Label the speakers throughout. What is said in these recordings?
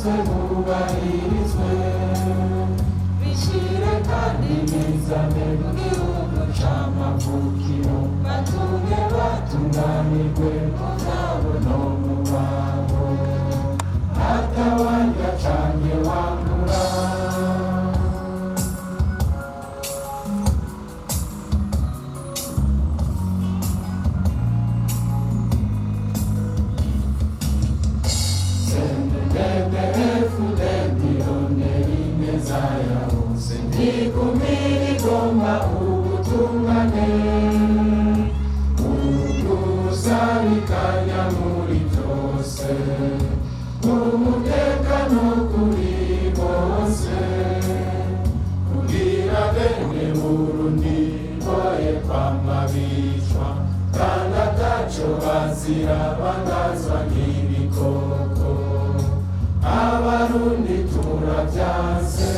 Speaker 1: bose bubahirizwe bishire kandi bizane mu gihugu c'amavukiro batunge batunganirwe mu vyabo no mu babo atawanja canke wangura Cndd-Fdd onera ineza yahose ndikumira igomba ubutungane ubusabikanya muri byose umutekano kuri bose kugira bene Burundi boye kwama bicwa kandi ataco bazira bangazwa n'ibikoko abarundi turavyanse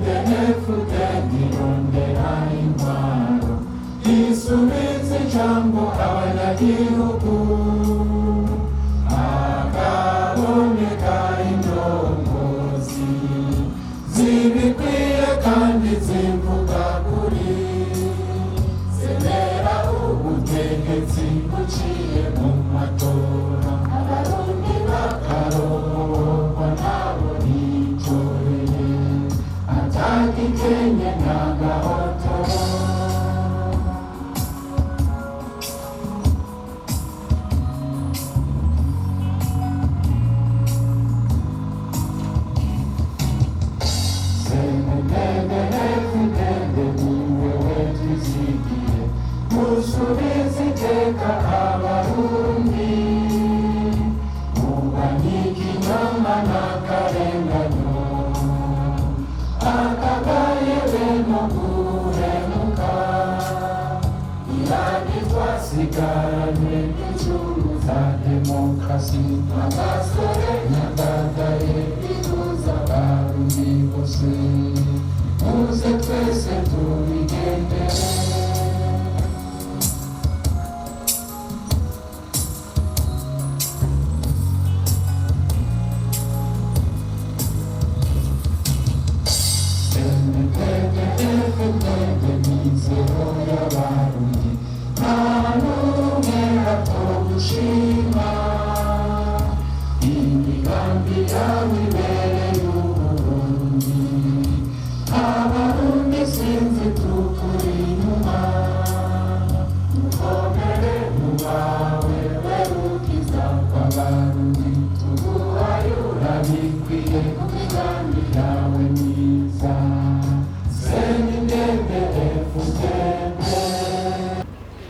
Speaker 1: Cndd-Fdd irondera intwaro isubiza ijambo abanyagihugu hakaboneka indongozi zibikwiye kandi zivuga kuri zemera ubutegetsi buciye mu matora abarundi bakarongorwa nabo bitoreye atagikenye n'agahotoro musubize iteka abarundi mubanyika inyama n'akarenganyo akagaye beno guhemuka irani twasigaranywe icuruza demokarasi agasore nyagagaye ihuza abarundi bose muze twese tubigendere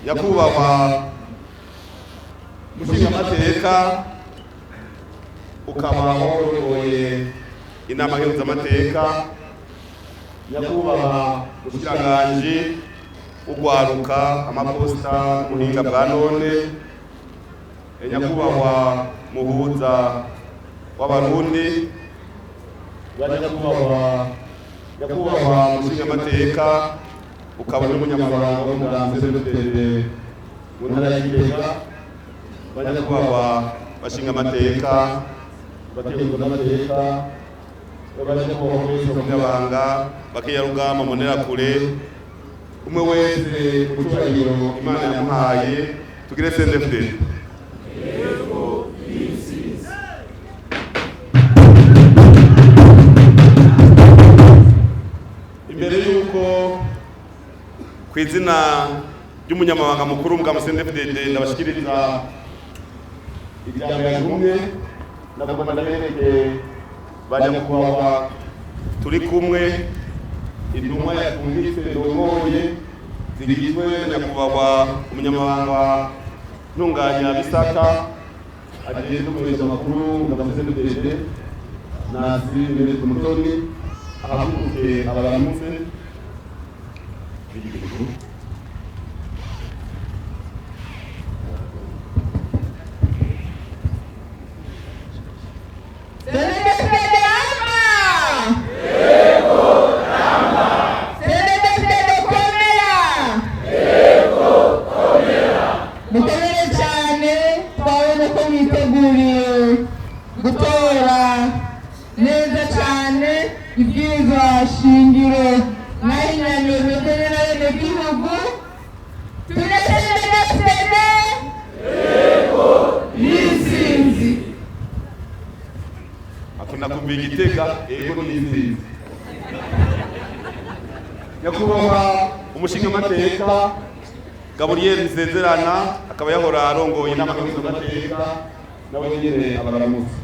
Speaker 2: nyakubahwa mushingamateka ukaba wayoboye inama y'amateka nyakubahwa mushikiranganji ugwaruka amaposta muhinga bwa none nyakubahwa muhuza w'abarundi nyakubahwa mushingamateka ukaba n'umunyamabanga w'umugambi Cndd-Fdd mu ntara ya Gitega banyakubahwa bashingamateka bakenguzamateka banyakubahwa b'umunyamabanga bakiyarugamba Mbonerakure umwe wese kucurahiro Imana yamuhaye tugire Cndd-Fdd imbere yuko kw'izina ry'umunyamabanga mukuru mu Cndd-Fdd ndabashikiriza ijambo yagumye ndagomba ndabereke banyakubahwa turi kumwe intumwa yatungitse ndongoye zigizwe nyakubahwa umunyamabanga ntunganya bisata ageze kumenyesha amakuru mu Cndd-Fdd nasi mbere kumutoni ahaguruke abaramutse
Speaker 3: Cndd-Fdd alma! Yego! gutora neza cyane ibwirizwa shingiro n'ahinyanyuwe n'abenegihugu Cndd-Fdd
Speaker 1: yego
Speaker 3: n'intsinzi.
Speaker 2: akunda kumva igitega yego n'intsinzi. Nyakubahwa umushingamateka Gabriel Nsezerana akaba yahora arongoye inama y'amateka nawe nyine abaramutse.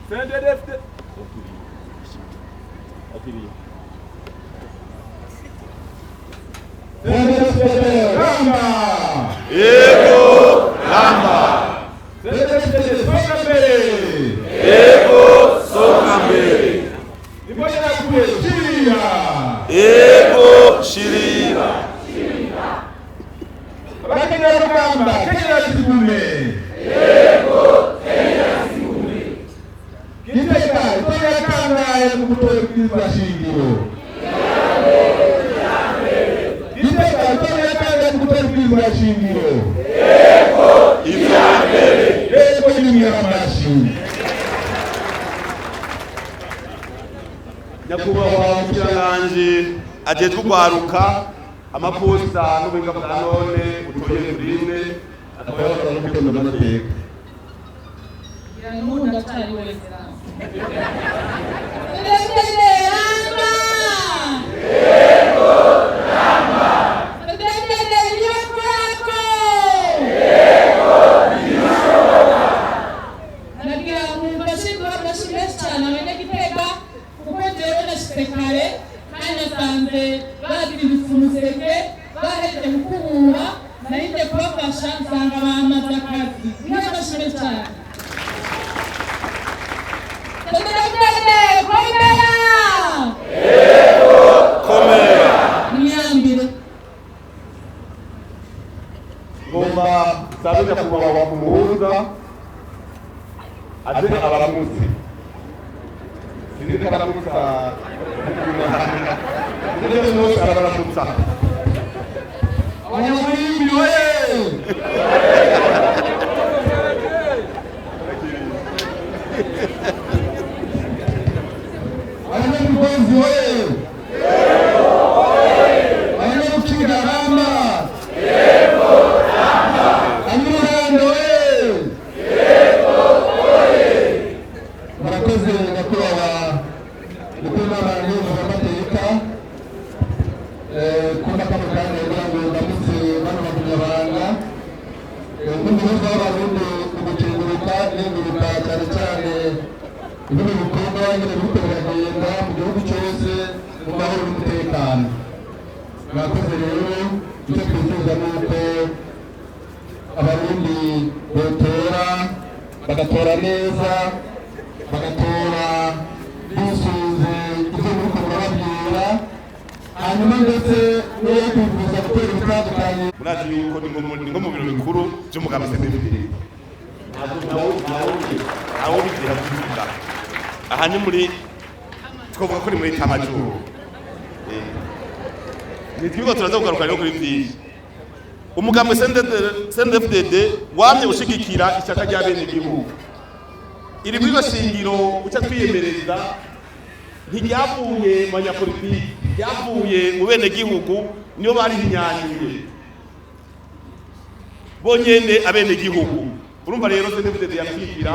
Speaker 1: Cndd-Fdd Ramba
Speaker 2: Yego Ramba
Speaker 1: Cndd-Fdd soka mbere
Speaker 2: Yego soka mbere
Speaker 1: Imboja kule shirira
Speaker 2: Yego shirira
Speaker 1: Bakenya Rugamba Kenya Sigume Yego Kenya Sigume Gitega Tora kangaye mu gutora ibwirizwa shingiro Gitega Tora kangaye mu gutora ibwirizwa shingiro Yego
Speaker 2: ivyambere
Speaker 1: Yego y'imyamashi
Speaker 2: Nyakubahwa umushikiranganji ajejwe kwaruka amaposta n'ubuhinga bwa none utoye turine akaba yahora n'umukono amateka.
Speaker 3: Yankunda cyari wese.
Speaker 2: Sabe nyakubahwa kumuhuza aje abaramutse sinzi karamutsa ndetse n'uwo arabaramutsa
Speaker 1: Abanyamulimi oye Abanyamugonzi oye Abanyamukinga Ramba Yego Ramba Anyurando oye Yego oye Murakoze nyakubahwa mukuru w'abantu b'amateka kuna kama kandi ngo ndamutse bano bakunyabanga n'umuhuza w'abarundi ugucenguruka n'inguruka cyane cyane ibintu bikorwa nyine biriko biragenda mu gihugu cyose mu mahoro n'umutekano. Mwakoze rero icyo twifuza ni uko abarundi botora bagatora neza bagatora bisunze ibyo muriko murababwira hanyuma ndetse niyo kwifuza gutera ibitandukanye.
Speaker 2: Murazi yuko ni nko mu biro bikuru by'umugambi Cndd-Fdd aho bigira kuvuga aha ni muri twavuga ko ni muri tamajuru ni twigo turaza kugaruka rero kuri byinshi. Umugambi Cndd-Fdd wamye ushigikira ishyaka rya bene igihugu iri bwirizwa shingiro uca twiyemereza ntiryavuye mu banyapolitiki ryavuye mu bene gihugu niyo bari hinyanyuye bonyene abene gihugu. Urumva rero Cndd-Fdd yashigikira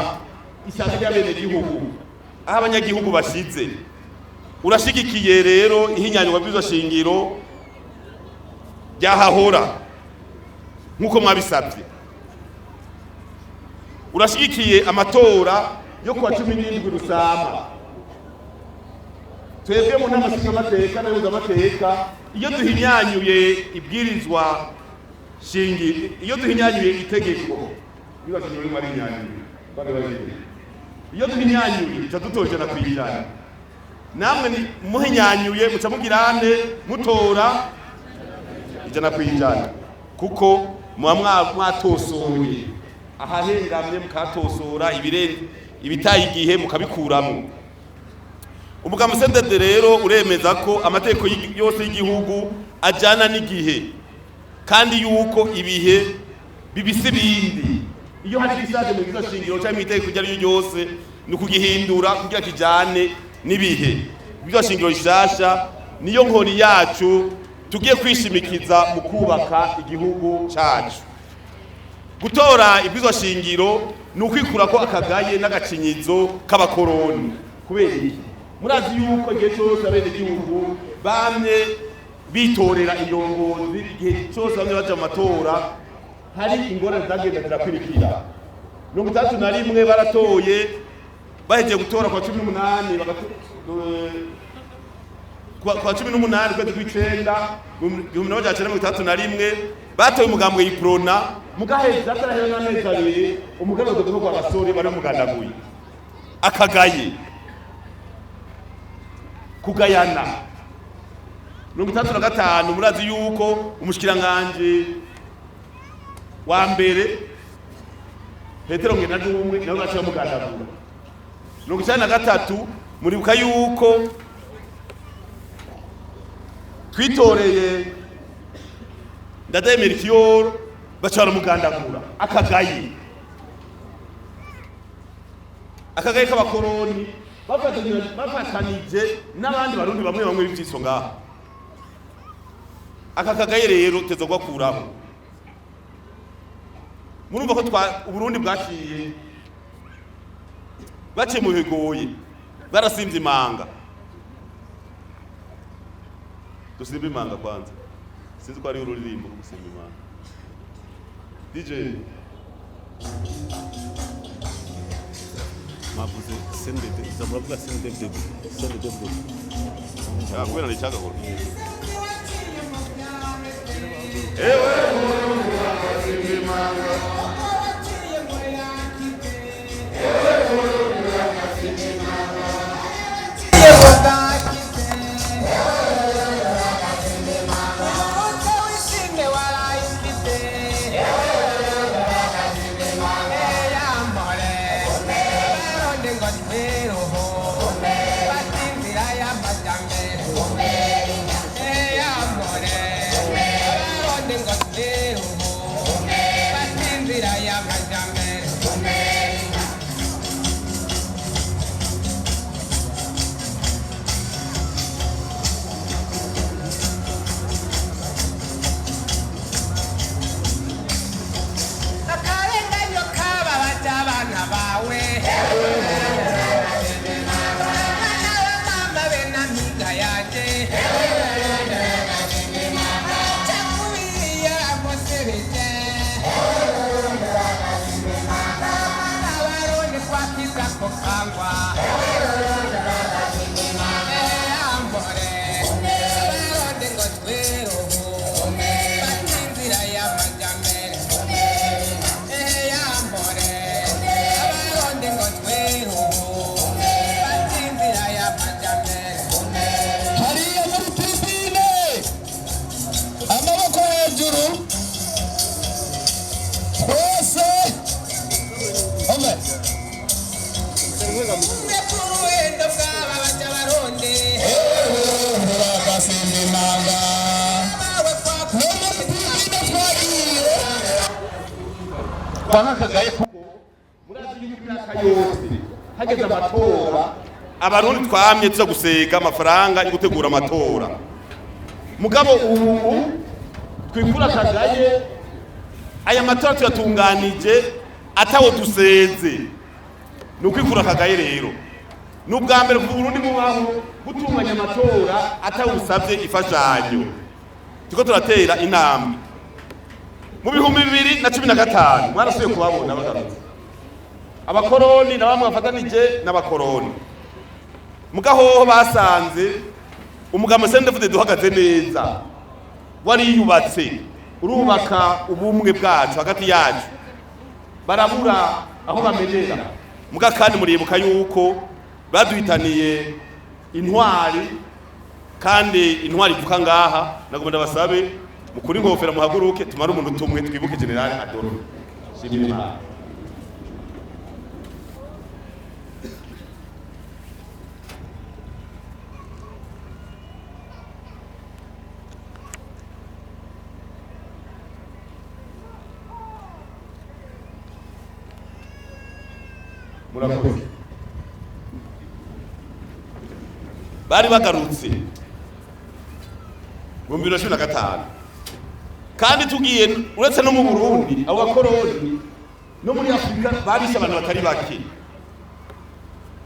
Speaker 2: ishyaka rya bene gihugu aho abanyagihugu bashize. Urashigikiye rero ihinyanywa bwirizwa shingiro ryahahora nkuko mwabisabye. Urashigikiye amatora yo kuwa 17 Rusama. Twebwe mu nama nshingamateka n'amateka iyo duhinyanyuye ibwirizwa shingiro iyo duhinyanyuye itegeko bibashimye muri hinyanyuye iyo duhinyanyuye tutojana kwijana namwe muhinyanyuye muca mugirane mutora ijana kwijana kuko muba mwatosoye ahahengamye mukatosora ibitaye igihe mukabikuramo. Umugambi Cndd rero uremeza ko amategeko yose y'igihugu ajana n'igihe kandi yuko ibihe bibisi bindi iyo hari igisaje mu gizo shingiro cyangwa itegeko ryo ari ryose ni ukugihindura kugira kijane nibihe ibizo shingiro rishasha niyo nkoni yacu tugiye kwishimikiza mu kubaka igihugu cyacu. Gutora ibizo shingiro ni ukwikura ko akagaye n'agacinyizo k'abakoroni. Kubera iki? Murazi yuko igihe cyose abene igihugu bamwe bitorera indongozi, igihe cyose bamwe baja mu matora hari ingorane zagenda zirakwirikira. 31 baratoye bahejeje gutora kwa 18 kwa 18 kwezi kw'icenda 1931 batoye umugambwe yiprona mugaheza atarahera n'amezi abiri umugabo w'uduhugu abasore bari mugandaguye akagaye kugayana 35 murazi yuko umushikiranganje wa mbere Petero Ngenadumwe nawe baciye mugandagura 93 muribuka yuko twitoreye Ndadaye Melchior bacara mugandagura akagaye k'abakoroni bafatanije n'abandi barundi bamwe bamwe b'ivyiso ngaha. Akagaye rero tezogwa kuraho. Murumva ko Uburundi bwaciye mu bigoye barasimvye imanga. Dusimba imanga kwanza. Sinzi ko ari ururirimbo rwo gusimba imanga. DJ mabuze Cndd zamuravuga Cndd-Fdd kubera ni cyagahoro. Ewe gusimba imanga Kagaye kuko murazi yuko imyaka yose hageze amatora abarundi twamye tuza gusega amafaranga yo gutegura amatora. Mugabo ubu twikura Kagaye aya matora tuyatunganije atawo duseze ni ukwikura Kagaye rero n'ubwa mbere ku Burundi mubaho gutunganya amatora atawusabye ifashanyo. Tuko turatera intambwe mu 2015 mwarasuye kubabona bagarutse abakoroni na bamwe bafatanije n'abakoroni mugahoho basanze umugamo Cndd-Fdd duhagaze neza wari yubatse urubaka ubumwe bwacu hagati yacu barabura aho bamenera muga kandi muribuka yuko baduhitaniye intwari kandi intwari ivuka ngaha nagomba basabe mukuri ngofera muhaguruke tumara umuntu tumwe twibuke General Adolphe Shimima. murakoze. Bari bagarutse mu 2015 kandi tugiye uretse no mu Burundi abo bakoroni no muri Afrika babisha abantu batari bake.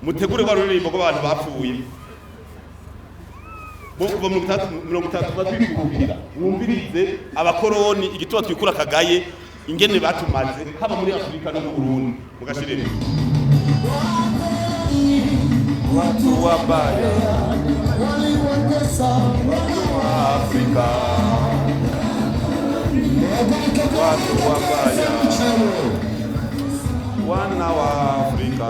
Speaker 2: Mutegure baruririmbo ko abantu bapfuye bo kuva 30 batwikubira mwumvirize abakoroni igituba twikura kagaye ingene batumaze haba muri Afrika no mu Burundi mugashirire watu wabaya waliwotesa wa Afrika watu wabaya wana wa Afrika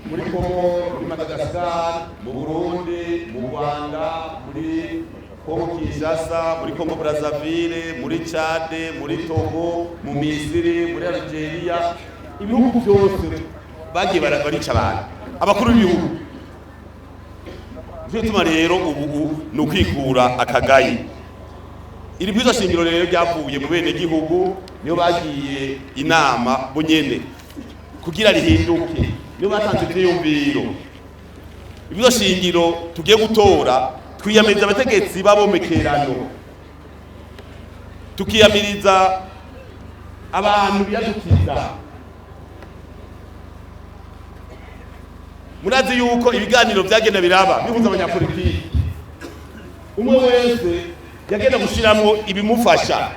Speaker 2: muri Kongo, muri Madagascar, mu Burundi, mu Rwanda, muri Kongo Kinshasa, muri Kongo Brazzaville, muri Chad, muri Togo, mu Misiri, muri Algeria, ibihugu byose bagiye barica abantu abakuru b'ibihugu. Byo tuma rero ubu no kwikura akagayi. Iri bwiza shingiro rero ryavuye mu bene gihugu niyo bagiye inama bunyene kugira rihinduke. Niyo batanze ivyiyumviro. Ibyo shingiro tugiye gutora twiyamiriza abategetsi babomekerano. Tukiyamiriza abantu biyadukiza. Murazi yuko ibiganiro byagenda biraba bihuza abanyapolitiki. Umwe wese yagenda gushiramwo ibimufasha.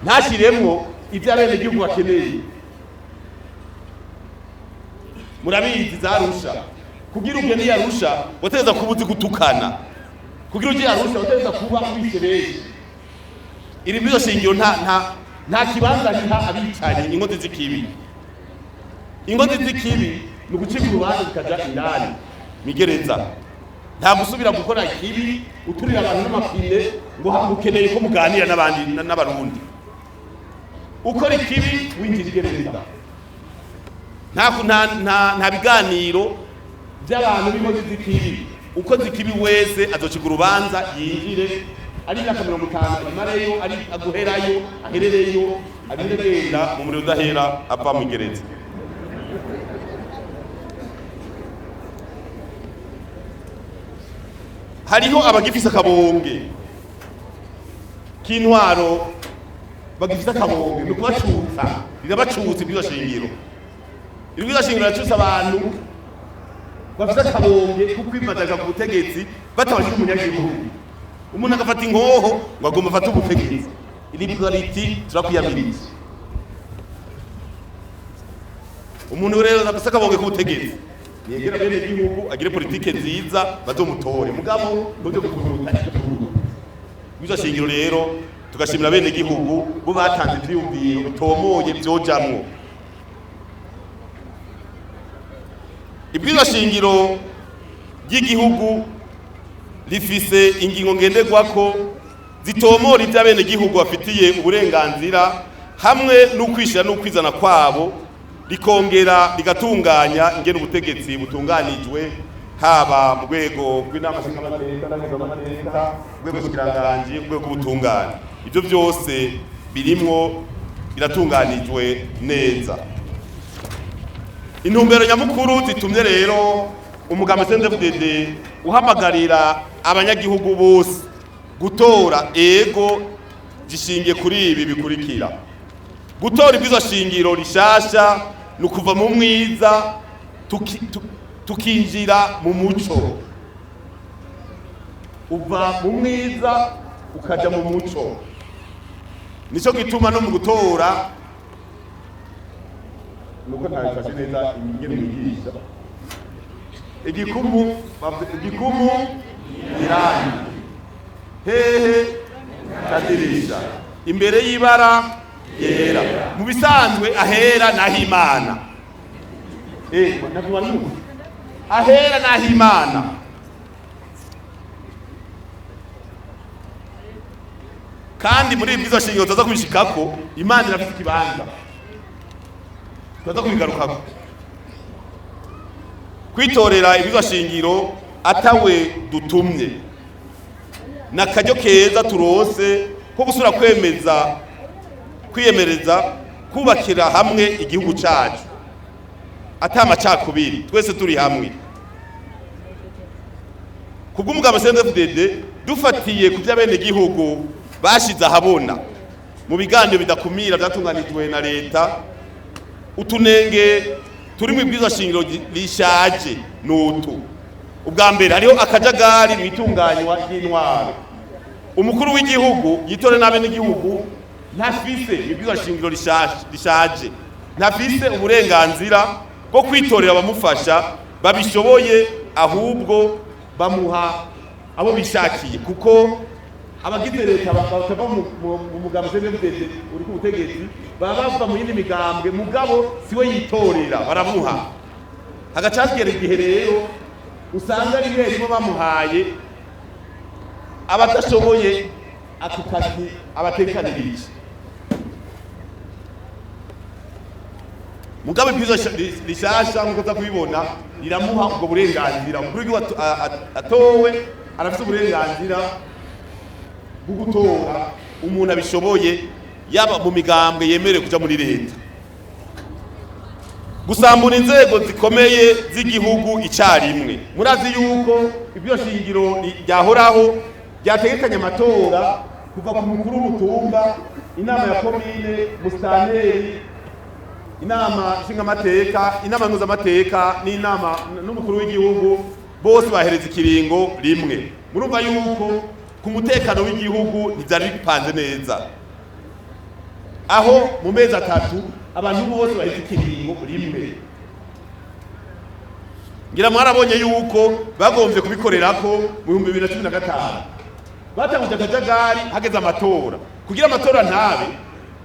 Speaker 2: Ntashiremwo ivyo abene gihugu bakeneye. Murabizi zarusha kugira ugende yarusha wateza kubuzi gutukana kugira uje yarusha wateza kuba kwishereye. Iri byo shingiro nta kibanza niha abicanye ingozi zikibi. Ingozi zikibi ni gucika urubanza zikaja indani migereza. Nta gusubira gukora ikibi uturira abantu n'amapine ngo ukeneye ko muganira n'abandi n'abarundi. Ukora ikibi winjira igereza. Nta biganiro by'abantu b'inkozi z'ikibi. Uko zikibi wese azocika urubanza yinjire ari imyaka 50 imareyo ari aguherayo aherereyo abiregenda mu muriro udahera ava mu gereza. Hariho abagifise akabonge k'intwaro bagifise akabonge no kubacutsa birabacutsa ibyo shingiro. Ibyo shingiro cyose abantu bafite akabonge kukwimadaga ku butegetsi batabashije umunyagihugu. Umuntu agafata inkoho ngo agomba afata ubutegetsi. Iliberality turakwiyamiriza. Umuntu rero afite akabonge ku butegetsi yegera bene gihugu agire politike nziza bazomutore mugabo ndoje kukuruta. Ibyo shingiro rero tugashimira bene gihugu bo batanze ivyumviro bitomoye byojamwo. Ibwirizwa shingiro ry'igihugu rifise ingingo ngenderwako zitomora iby'abene gihugu bafitiye uburenganzira hamwe n'ukwishira n'ukwizana kwabo, rikongera rigatunganya ingene ubutegetsi butunganijwe haba mu rwego rw'inama nshingamateka n'amateka, urwego rw'ubukiranganji, urwego rw'ubutungane. Ibyo byose birimwo biratunganijwe neza. Intumbero nyamukuru zitumye rero umugambi Cndd-Fdd uhamagarira abanyagihugu bose gutora ego gishingiye kuri ibi bikurikira: gutora ibwirizwa shingiro rishasha no kuva mu mwiza tukinjira mu muco, uva mu mwiza ukaja mu muco. Nico gituma no mu gutora nuko ntabifashe neza ingene mwigisha igikumu irani hehe kadirisha imbere y'ibara yera mu bisanzwe ahera nahimana ahera nahimana kandi muri ibyo shingiro tuza kubishikako Imana irafite ikibanza tuza kubigarukako kwitorera ibyo shingiro atawe dutumye nakaryo keza turose ko gusura kwiyemereza kubakira hamwe igihugu cyacu atamacakubiri twese turi hamwe kubw'umugabo Cndd-Fdd dufatiye ku by'abene igihugu bashize ahabona mu biganiro bidakumira byatunganijwe na leta utunenge turi mu bwiza shingiro rishaje n'utu ubwa mbere hariho akajagari mu itunganywa ry'intwaro umukuru w'igihugu yitore n'abene igihugu ntafise ibwiza shingiro rishaje ntafise uburenganzira bwo kwitorera abamufasha babishoboye ahubwo bamuha abo bishakiye kuko abagize leta bakava mu mugabo Cndd-Fdd uri ku butegetsi baba bava mu yindi migambwe mugabo siwe yitorera baramuha hagacagera igihe rero usanga rimwe rimwe bamuhaye abadashoboye ako kazi abatekanirije mugabo ibwizo rishasha nkuko za kubibona riramuha ubwo burenganzira umukuru w'igihugu atowe arafite uburenganzira bwo gutora umuntu abishoboye yaba mu migambwe yemerewe kuja muri leta gusambura inzego zikomeye z'igihugu icyarimwe murazi yuko ibyo shingiro ryahoraho ryategekanya amatora kuva ku mukuru w'umutumba inama ya komine musitanteri inama nshingamateka inama mpuzamamateka n'inama n'umukuru w'igihugu bose bahereza ikiringo rimwe murumva yuko ku mutekano w'igihugu ntibyari bipanze neza aho mu mezi atatu abantu bose bahereza ikiringo rimwe ngira mwarabonye yuko bagombye kubikorerako mu 2015 batanguje akajagari hageze amatora kugira amatora ntabe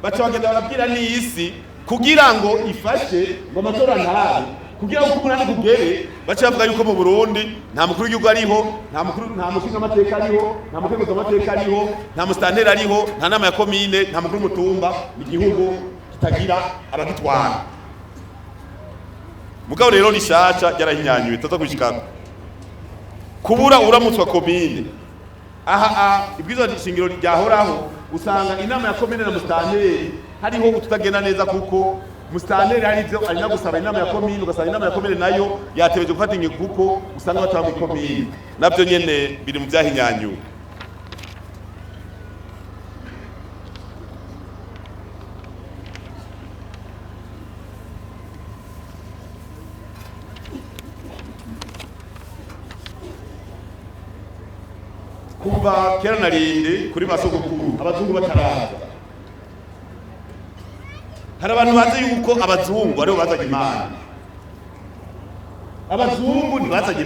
Speaker 2: baca bagenda barabwira n'isi kugira ngo ifashe ngo amatora ntabe kugira ngo umunani kugere baca bavuga yuko mu Burundi nta mukuru w'igihugu ariho nta mushinga amateka ariho nta mukuru w'amateka ariho nta musitanteri ariho nta nama ya komine nta mukuru w'umutumba mu gihugu kitagira abagitwara mugabo rero rishasha ryarahinyanyuwe tuza kubishikana kubura uramutswa komine aha ibwizo shingiro ryahoraho usanga inama ya komine na musitanteri hariho utagenda neza kuko musitanteri hari ivyo ari nagusaba inama ya komine ugasanga inama ya komine nayo yatebeje gufata ingingo kuko usanga bataba mu komine navyo nyene biri mu byahinyanyuwe kuva kera narinde kuri masogokuru abazungu bataraza hari abantu bazi yuko abazungu aribo bazanye Imana abazungu ntibazanye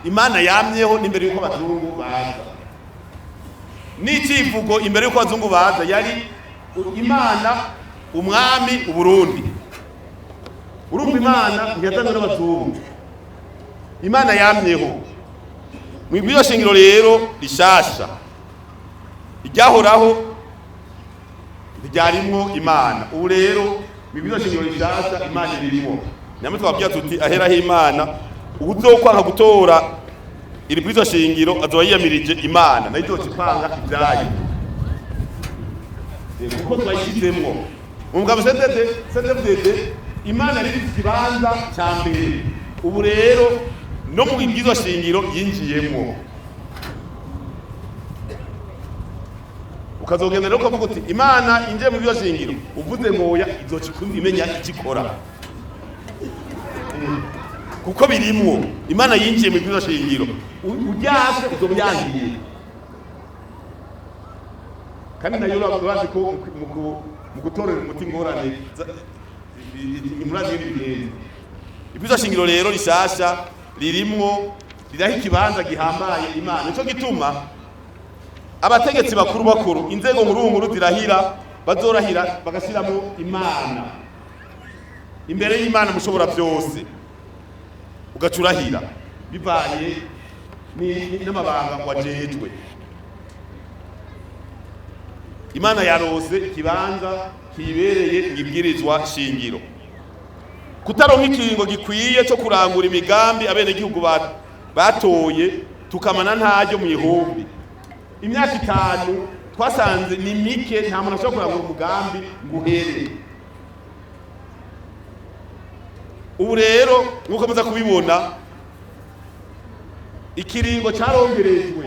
Speaker 2: Imana yamyeho n'imbere yuko abazungu baza n'icivugo imbere yuko abazungu baza yari Imana umwami uburundi urumva Imana ntiyazanywe n'abazungu Imana yamyeho mwibwiyo shingiro rero rishasha iryahoraho ryarimwo Imana ubu rero mwibwiyo shingiro rishasha Imana irimo nyamwe twabwiye tuti aheraho Imana uzokwanga gutora iri bwizo shingiro azoba yiyamirije Imana nayo izocipanga ibyayo kuko twayishizemwo umugabo Cndd-Fdd Imana riri ikibanza cya mbere ubu rero no mu bwizo shingiro yinjiyemwo ukazogenda rero ukavuga uti Imana inje mu bwizo shingiro uvuze ngoya izocikunda imenya ikikora kuko birimwo Imana yinjiye mu bwizo shingiro uryase uzobyangiye kandi nayo urabazi ko mu gutorera umuti ngorane imurazi y'ibigezi ibwizo shingiro rero rishasha ririmwo riraho ikibanza gihambaye Imana. Nico gituma abategetsi bakuru inzego nkuru zirahira bazorahira bagashiramo Imana imbere y'Imana mushobora byose, ugacurahira bivaye n'amabanga wajejwe. Imana yarose ikibanza kibereye ngibwirizwa shingiro. Kutaronka ikiringo gikwiye cyo kurangura imigambi abene gihugu batoye tukamana ntajyo mu ihumbi. Imyaka 5 twasanze ni mike, nta muntu ashobora kurangura umugambi nguhere. Ubu rero nkuko muza kubibona ikiringo carongerejwe,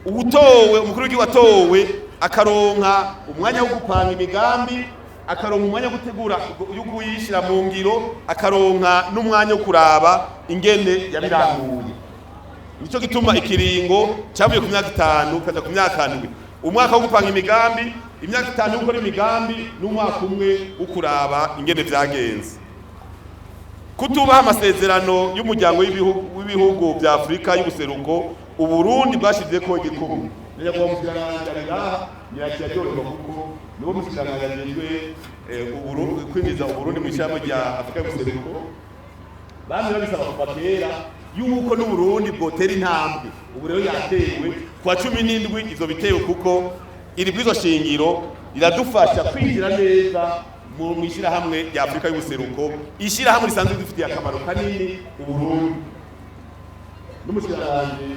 Speaker 2: ubutowe umukuru w'igihugu watowe akaronka umwanya wo gupanga imigambi, akaronka umwanya wo gutegura yo kuyishira mu ngiro, akaronka n'umwanya wo kuraba ingene yabiranguye. Nico gituma ikiringo cyavuye ku myaka 5 kaza ku myaka 7. Umwaka wo gupanga imigambi, imyaka 5 yo gukora imigambi, n'umwaka umwe wo kuraba ingene vyagenze. Kutubaha amasezerano y'umuryango w'ibihugu bya Afrika y'ubuseruko, Uburundi bwashize ko igikumu. Nenya kwa mushikiranganje nyakiyajorwa kuko nibo mushikiranganje Uburundi kwinjiza Uburundi mu ishamba rya Afrika y'ubuseruko. Bamwe babisaba kubatera yuko n'Uburundi bwotera intambwe. Ubu rero yatewe kwa 17 izo bitewe kuko iri bwizo shingiro riradufasha kwinjira neza mu ishirahamwe rya Afrika y'ubuseruko. Ishirahamwe risanzwe rifitiye akamaro kanini Uburundi. N'umushikiranganje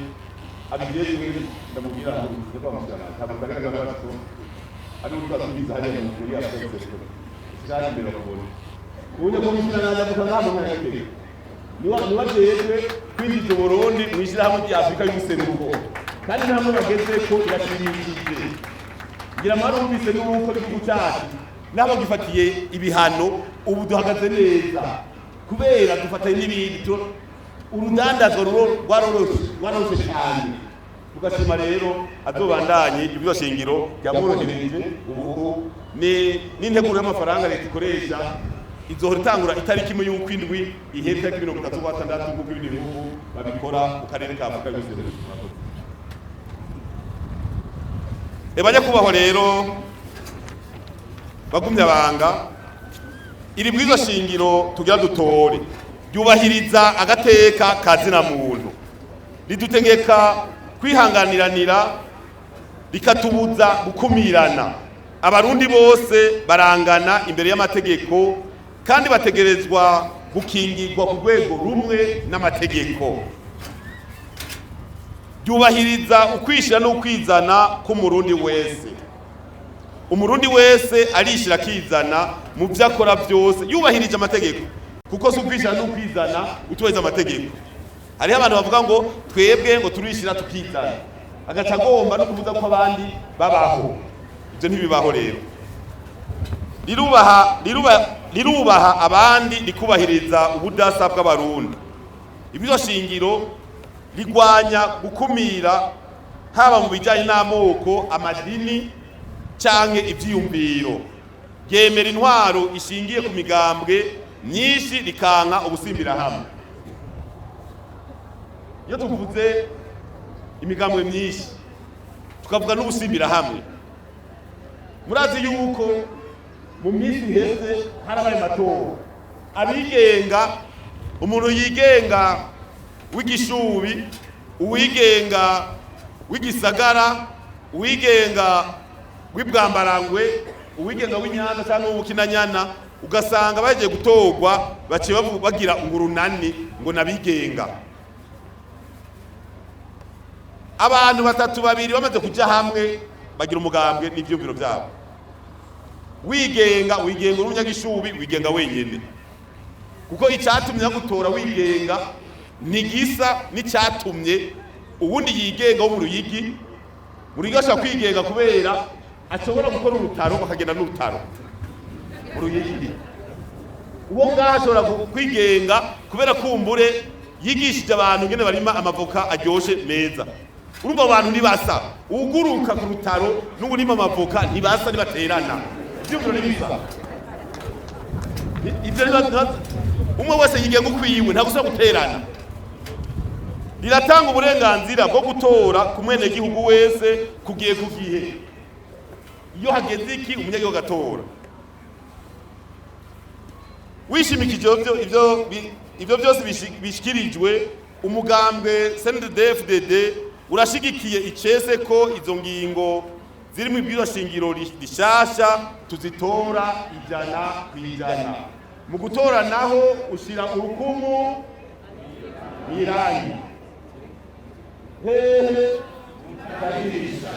Speaker 2: abigeze ndamubwira ngo kwa mushikiranganje ntabwo batatu ari utatubiza hariya mu kuri Afrika y'ubuseruko. Cyane mbere bakubona kunye ko mushikiranganje avuga ngo ntabwo niwajejwe kwinjiza Uburundi mu ishirahamwe rya Afrika y'ubuseruko, kandi ntamwe bageze ko irashimishije. Ngira marumvise n'uko igihugu cyacu nabo gifatiye ibihano, ubu duhagaze neza kubera dufatanye n'ibindi urudandazwa rwaroroshe cyane. Tugashima rero azobandanye ibyo shingiro byamworohereje. Ubu n'integuro y'amafaranga leta ikoresha izohora itangura itariki imwe y'ukwindwi ihera itariki 36 nk'uko ibindi bihugu babikora mu karere ka Afrika y'ubuseruko. Bajya kubaho rero bagumye abanga iri bwizo shingiro tugira dutore ryubahiriza agateka kazina muntu, ridutegeka kwihanganiranira, rikatubuza gukumirana. Abarundi bose barangana imbere y'amategeko kandi bategerezwa gukingirwa ku rwego rumwe n'amategeko. Ryubahiriza ukwishira no kwizana k'umurundi wese. Umurundi wese arishira kizana mu byakora byose yubahirije amategeko, kuko si ukwishira no kwizana utubahiriza amategeko. Hariho abantu bavuga ngo twebwe ngo turishira tukizana, agaca agomba no kuvuga ko abandi babaho. Ibyo ntibibaho rero. Rirubaha abandi, rikubahiriza ubudasa bw'abarundi. Ibyo shingiro rigwanya gukumira haba mu bijyanye n'amoko, amadini canke ivyiyumviro. Ryemera intwaro ishingiye ku migambwe myinshi, rikanka ubusimbira hamwe. Iyo tuvuze imigambwe myinshi tukavuga n'ubusimbira hamwe, murazi yuko mu minsi iheze harabaye amatora. Abigenga, umuntu yigenga w'igishubi, uwigenga w'igisagara, uwigenga w'ibwambarangwe, uwigenga w'inyanza cyangwa w'ubukinanyana, ugasanga bagiye gutorwa baciye bagira urunani ngo nabigenga. Abantu 3-2 bamaze kuja hamwe bagira umugambwe n'ivyumviro byabo. Wigenga urunyagishubi, wigenga wenyene, kuko icyatumye gutora wigenga nigisa n'icyatumye ubundi yigenga wo mu Ruyigi. Muri gasha kwigenga kubera ashobora gukora urutaro bakagenda n'urutaro mu Ruyigi. Uwo ngaha ashobora kwigenga kubera kumbure yigishije abantu ngene barima amavoka aryoshe meza. Urumva abantu ntibasa, uguruka ku rutaro n'urima amavoka ntibasa, nibaterana. Byumviro nibisa. umwe wese yigenga ukwiwe nta gusaba guterana. Riratanga uburenganzira bwo gutora ku mwenegihugu wese kugiye ku gihe. Iyo hageze iki umunyagihugu agatora. Wishimikije ivyo byose bishikirijwe, umugambwe Cndd-Fdd urashigikiye icese ko izo ngingo ziri mu biro shingiro rishasha tuzitora 100%. Mu gutora naho ushira urukumu irangi hehe kadirisha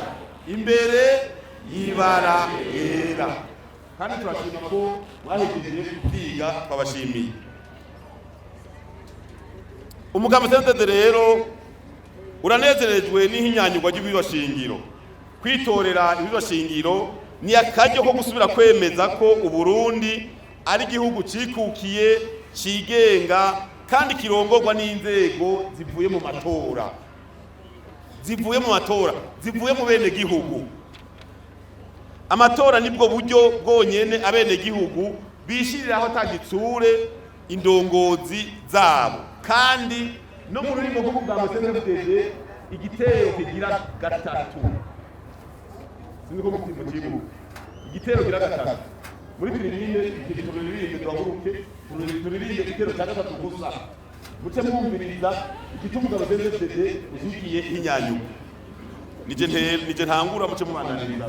Speaker 2: imbere y'ibara yera. Kandi turashima ko mwahejeje kwiga, twabashimiye. Umugambi Cndd rero uranezerejwe n'ihinyanyurwa ry'ibiro shingiro. Kwitorera ibiro shingiro ni akaryo ko gusubira kwemeza ko Uburundi ari igihugu cikukiye, cigenga kandi kirongorwa n'inzego zivuye mu matora. Zivuye mu bene gihugu. Amatora nibwo buryo bwonyene abene gihugu bishiriraho tagitsure indongozi zabo. Kandi no mu rurimo rwo kugambo Cndd igitero kigira gatatu. Siniko mu kibuga. Igitero kigira gatatu. Muri turirimbe twaburuke turirimbe igitero cya gatatu gusa. Muce mwumviriza igitumuga Cndd uzukiye inyanyu. Nije ntangura muce mwananiriza.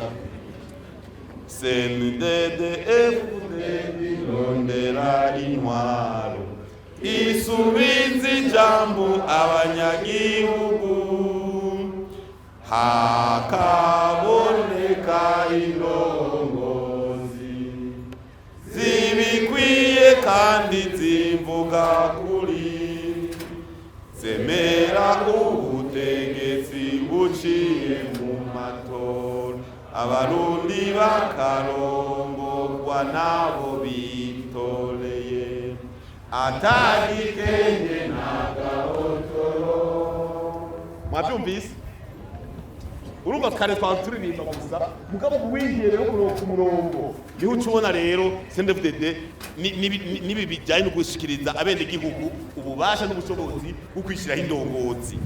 Speaker 2: Cndd-Fdd rondera intwaro isubiza ijambo abanyagihugu, hakaboneka indongozi zibikwiye kandi zimvuga kuri, zemera ubutegetsi buciye mu matora, abarundi bakarongorwa nabo bitoreye, atagikenge n'agahotoro. Mwabyumvise? Urumva kare twaba turirimba gusa, mugabo uwinjiye rero ku murongo niho ucubona rero Cndd nibi bijyanye no gushikiriza abene gihugu ububasha n'ubushobozi bwo kwishiraho indongozi,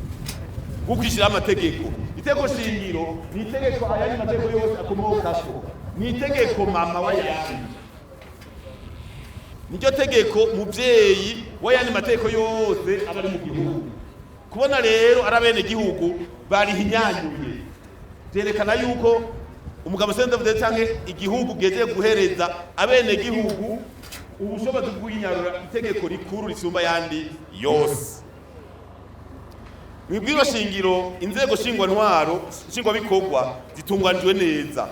Speaker 2: bwo kwishiraho amategeko. Itegeko shingiro ni itegeko ayandi mategeko yose akomokako, ni itegeko mama w'ayandi, niryo tegeko muvyeyi w'ayandi mategeko yose abari mu gihugu. Kubona rero arabene gihugu bari hinyanyuye byerekana yuko umugabo Cndd canke igihugu geje guhereza abene gihugu ubushobozi bw'inyarura itegeko rikuru risumba yandi yose. Mwibwiro shingiro inzego shingwa bikorwa zitunganijwe neza.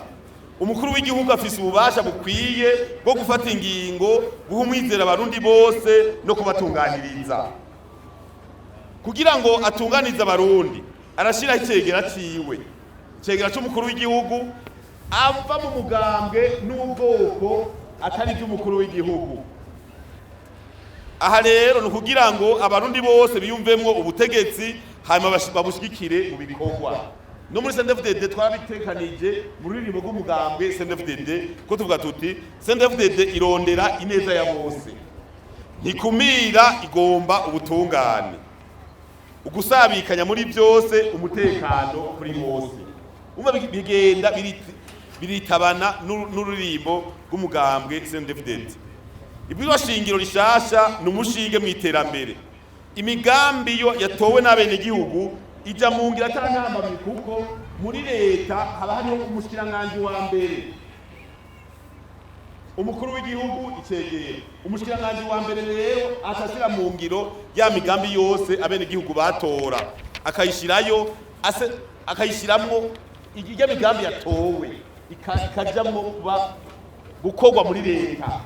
Speaker 2: Umukuru w'igihugu afise ububasha bukwiye bwo gufata ingingo, guhumwizera abarundi bose no kubatunganiriza. Kugira ngo atunganize abarundi arashira icegera ciwe. Icegera c'umukuru w'igihugu ava mu mugambwe n'ubwoko atari by'umukuru w'igihugu. Aha rero no kugira ngo abarundi bose biyumvemwo ubutegetsi hanyuma babushigikire mu bikorwa. No muri Cndd twabitekanije muri rurimo rw'umugambwe Cndd ko tuvuga tuti Cndd irondera ineza ya bose, ntikumira igomba ubutungane, ugusabikanya muri byose, umutekano kuri bose. Umva bigenda biritabana n'ururimo rw'umugambwe Cndd. Ibiro shingiro rishasha n'umushinge mu iterambere. Imigambi yo yatowe n'abene gihugu ija mu ngira atantamba kuko muri leta haba hariho umushikiranganje wa mbere, umukuru w'igihugu icegeye. Umushikiranganje wa mbere rero atashira mu ngiro ya migambi yose abene gihugu batora, akayishirayo akayishiramwo igiye migambi yatowe ikajamwo kuba gukorwa muri leta.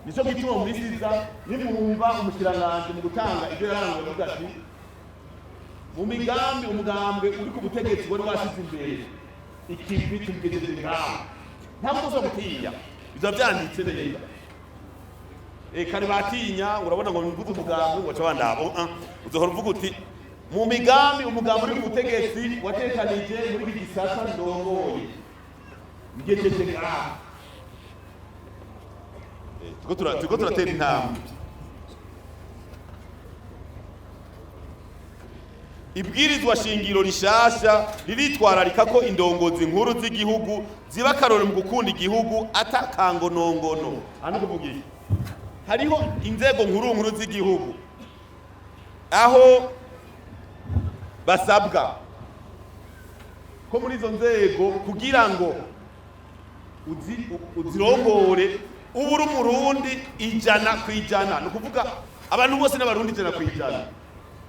Speaker 2: Nico gituma muri siza nimwumva umushikiranganje mu gutanga ibyo yarangwa ati mu migambi umugambwe uri ku butegetsi wari washize imbere ikivi tugeze ngaho nta muzo gutinya biza byanditse neza. Kare batinya urabona ngo mvuze umugambwe ngo cabandabo uzohora uvuga uti mu migambi umugambwe uri ku butegetsi watekanije muri gisata ndongoye ngecece ngaho. turiko turatera intambwe. Ibwirizwa shingiro rishasha riritwararika ko indongozi nkuru z'igihugu ziba karore mu gukunda igihugu atakangonongono. Hano kuvuga hariho inzego nkuru z'igihugu aho basabwa ko muri izo nzego kugira ngo uzirongore ubu uri umurundi 100%, ni ukuvuga abantu bose n'abarundi 100%.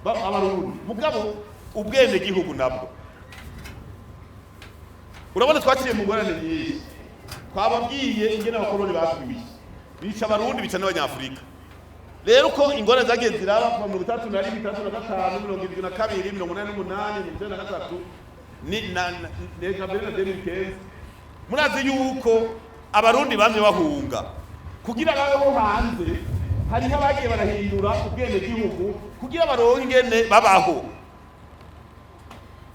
Speaker 2: Abarundi mugabo ubwene gihugu nabwo urabona twakiriye mu ngorane nyinshi, twababwiye ingene abakoloni batwishe bica abarundi bica n'abanyafurika. Rero uko ingorane zagiye ziraba kuva mu 1935, 1972, 1988, 1993 murazi yuko abarundi bamwe bahunga kugira babeho hanze. Hariho abagiye barahindura ubwene gihugu kugira baronke ingene babaho.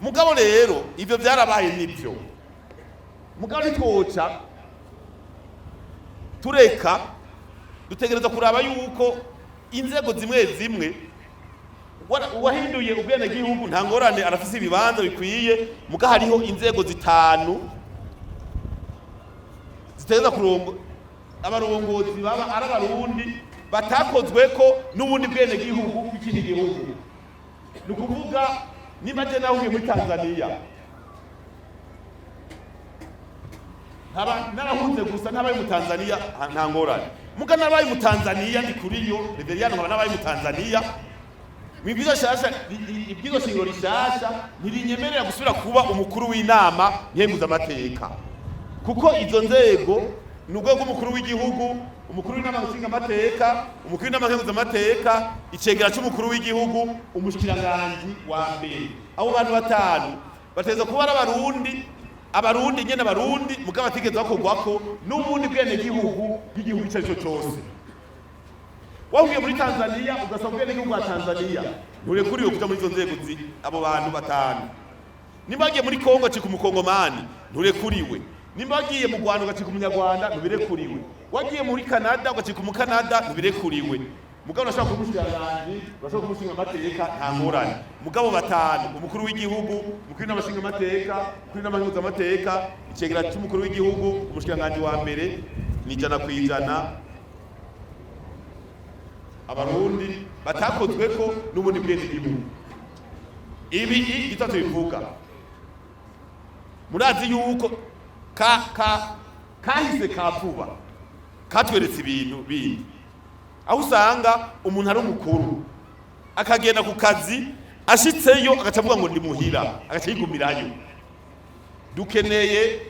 Speaker 2: Mugabo rero ivyo byarabaye nivyo, mugabo nitwoca tureka dutegereza kuraba yuko inzego zimwe uwahinduye ubwene gihugu nta ngorane arafise ibibanza bikwiye, muga hariho inzego 5 ziteza kurongo abarongozi baba ari abarundi batakozwe ko n'ubundi bwene gihugu b'ikindi gihugu. Ni ukuvuga niba je nahuye muri Tanzania narahunze gusa n'abaye mu Tanzania nta ngorane, muga n'abaye mu Tanzania ndi kuri yo reveriyano nkaba n'abaye mu Tanzania mwibwizo shasha ibwizo shingiro rishasha ntirinyemerera gusubira kuba umukuru w'inama nkenguzamateka, kuko izo nzego ni urwego rw'umukuru w'igihugu, umukuru w'inama nshingamateka, umukuru w'inama nkenguzamateka, icegera c'umukuru w'igihugu, umushikiranganji wa mbere. Abo bantu 5 bateza kuba ari abarundi nyene abarundi mugabo batigeze bakorwako n'ubundi bwene gihugu bw'igihugu ico arico cose. Wahuye muri Tanzania ugasaba ubwene gihugu bwa Tanzania nturekuriwe kuja muri izo nzego abo bantu 5. Nimba wagiye muri Kongo cika umukongomani nturekuriwe, nimba wagiye mu Rwanda ugacika umunyarwanda ntubirekuriwe, wagiye muri Canada ugacika umukanada ntubirekuriwe. Mugabo nashaka kumushikiranganji bashaka kumushinga amateka nta ngorane. Mugabo 5 umukuru w'igihugu, umukuru n'abashinga amateka, umukuru n'abahinduza amateka, icegera cy'umukuru w'igihugu, umushikiranganji wa mbere ni 100%. Abarundi batakozwe ko n'ubundi bwene gihugu. Ibi gitatu bivuga murazi yuko kahise kavuba katweretse ibintu bindi, aho usanga umuntu ari umukuru akagenda ku kazi ashitseyo agacavuga ngo ndi muhira agacigumirayo. Dukeneye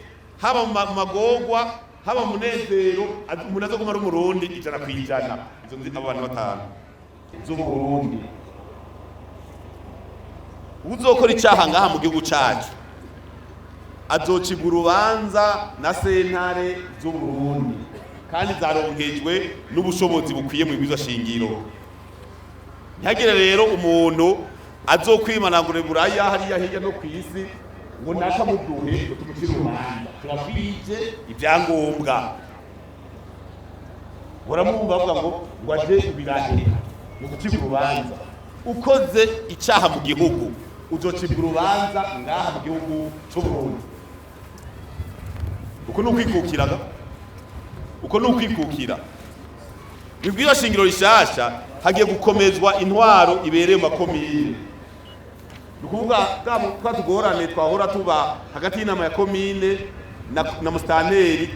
Speaker 2: haba mu magorwa haba mu munezero umuntu azo kumara umurundi 100%. Izo nzi abantu 5 zo mu Burundi uzokora icyaha ngaha mu gihugu cyacu azocibwa urubanza na sentare zo mu Burundi kandi zarongejwe n'ubushobozi bukwiye mu bizo shingiro. Ntihagire rero umuntu azokwimanagura buraya hariya hirya no kwisi ngo nakamuduhe ngo tumucire urubanza turakwije ibyangombwa. Baramwumva bavuga ngo waje ibirahe mu gucibwa urubanza. Ukoze icyaha mu gihugu uzocibwa urubanza ngaha mu gihugu cy'u Burundi. Uko nukwikukiraga, uko nukwikukira. Ibwizo shingiro rishasha hagiye gukomezwa intwaro ibereye mu makomine. Nukuvuga twatugorane twahora tuba hagati y'inama ya komine na mustanteri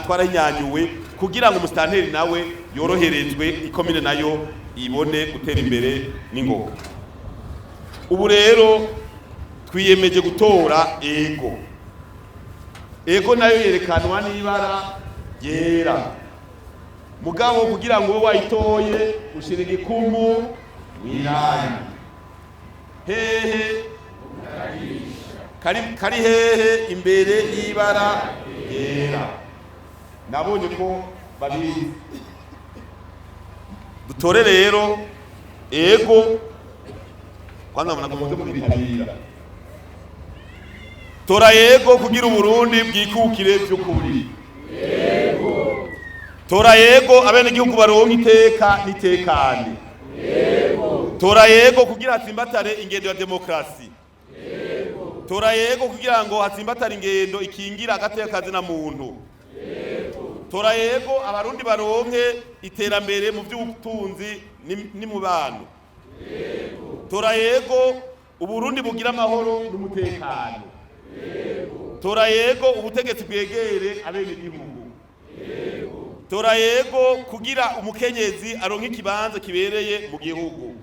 Speaker 2: twarahinyanyuwe kugira ngo mustanteri nawe yoroherezwe ikomine nayo ibone gutera imbere n'ingoga. Ubu rero twiyemeje gutora ego nayo yerekanwa n'ibara yera. Mugabo kugira ngo wayitoye ushire igikumu wirani hehe kari hehe imbere y'ibara yera. Nabonye ko babizi. Dutore rero ego kwanza mnakomoze kubitabira. Tora ego kugira Uburundi bwikukire by'ukuri. Ego. tora yego abene igihugu baronka iteka nitekane. Tora yego kugira hatsimbatare ingendo ya demokrasi. Tora yego kugira ngo hatsimbatare ingendo ikingira agateka kazina muntu. Tora yego abarundi baronke iterambere mu by'ubutunzi ni mu bantu. Tora yego uburundi bugira amahoro n'umutekano. Tora yego ubutegetsi bwegere abene igihugu. Tora yego kugira umukenyezi aronke ikibanza kibereye mu gihugu.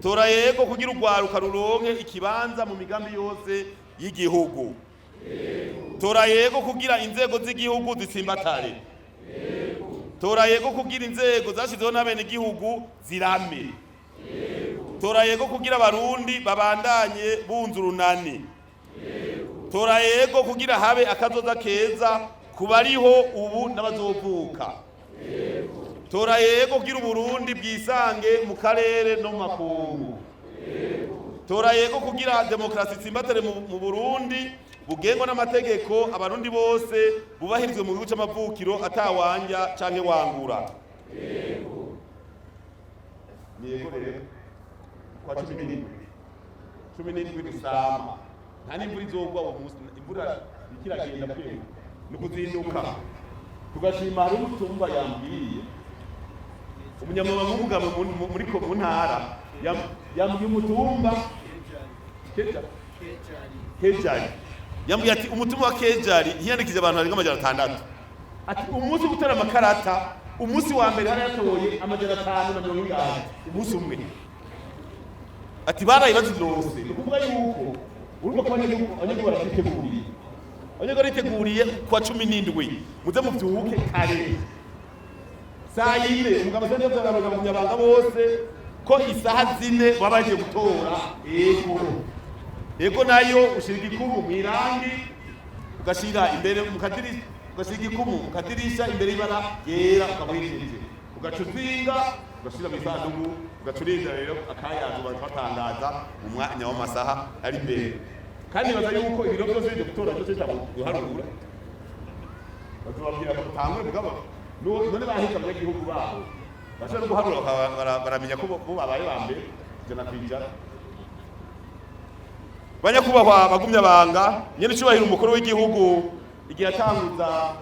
Speaker 2: Tora yego kugira urwaruka ruronke ikibanza mu migambi yose y'igihugu. Tora yego kugira inzego z'igihugu zitsimbatare. Tora yego kugira inzego zashizeho n'abene igihugu zirame. Tora yego kugira abarundi babandanye bunza urunani. Tora yego kugira habe akazoza keza kubariho ubu n'abazovuka. Tora yego kugira uburundi bwisange mu karere no mu makungu. Tora yego kugira demokrasi itsimbatare mu Burundi bugengwa n'amategeko abarundi bose bubahirizwe mu gihugu c'amavukiro atawanja canke wangura. Yego rero kwa 17 dusama nta n'imvura izogwa uwo munsi, imvura ikiragenda kwe nukuzinduka tugashima hari umutumba yambwiye umunyamabanga w'umugabo muri mu ntara yambwiye umutumba Kejari yambwiye ati umutumba wa Kejari hiyandikije abantu barenga 600 ati umunsi gutera amakarata umunsi wa mbere hari yatoye 550 umunsi umwe ati barayibaze lose ukuvuga yuko urumva ko abanyagihugu barateguriye bariteguriye kwa 17 muze muvyuke kare saa yine umugabo sende by'abantu munyabanga bose ko isaha 4 babaje gutora ego nayo ushirika ikumu mwirangi ugashira imbere mukadirisha ugashirika ikumu mukadirisha imbere y'ibara yera ukabuhirije ugacuzinga ugashira mu isanduku ugacurinda rero akayazo batangaza mu mwanya w'amasaha ari imbere kandi baza yuko ibiro byose byo gutora cyo cyangwa guharura bazobabwira ko tangwe mugabo none bahika mu gihugu baho bashaka guharura baramenya ko bo babaye bambere jana kwinjira banyakubahwa bagumya banga nyene cyubahira umukuru w'igihugu igihe atanguza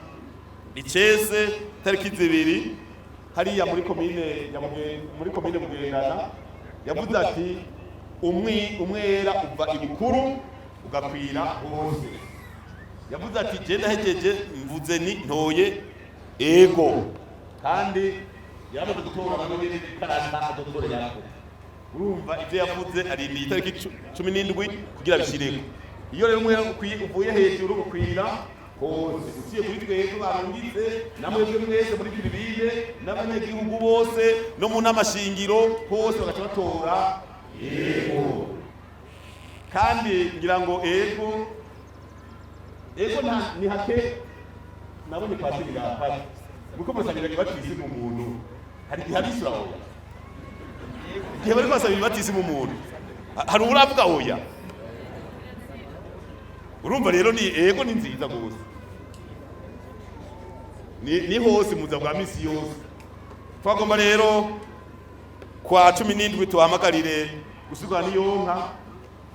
Speaker 2: icese tariki 2 hariya muri komine Bugendana yavuze ati umwera uva ibukuru ugakwira hose. Yavuze ati je ndahejeje mvuze ni ntoye ego kandi yamaze gutora abantu b'karata adotorera ko urumva ivyo yavuze ari ni tariki 17 kugira bishireko iyo rero umwera uvuye hejuru ukwira hose uciye kuri twebwe barungitse namwebwe mwese muri kiribire n'abanyagihugu bose no mu namashingiro hose bagaca batora ego kandi ngira ngo ego ni hake nabone kwatira pati muko musabira batisi mu muntu hari gihabisura oya gihe bari kwasabira batisi mu muntu hari uravuga oya urumva rero ni ego ni nziza gose ni hose muza bwa misi yose twagomba rero kwa 17 tuhamagarire gusigwa niyonka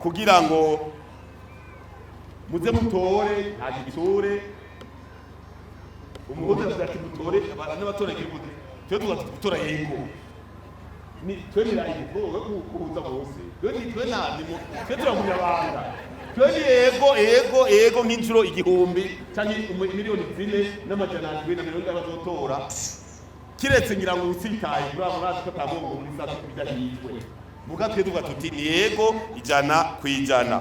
Speaker 2: kugira ngo muze mutore agitore umugozi ati mutore abantu batora igihugu twe tugatora yego ni twe ni rayiko kuza bose twe nani twe turamunyabanga twe ni ego nk'injuro igihumbi cyangwa miliyoni 4 n'amajana 7 y'abazotora kiretse ngira ngo utsitaye urazi ko tagongo muri saa bidahijwe muga twe tuvuga tuti ni ego 100%.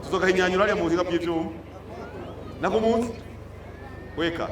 Speaker 2: tuzogahinyanyura ari mu buhinga bw'ivyuma nako munsi weka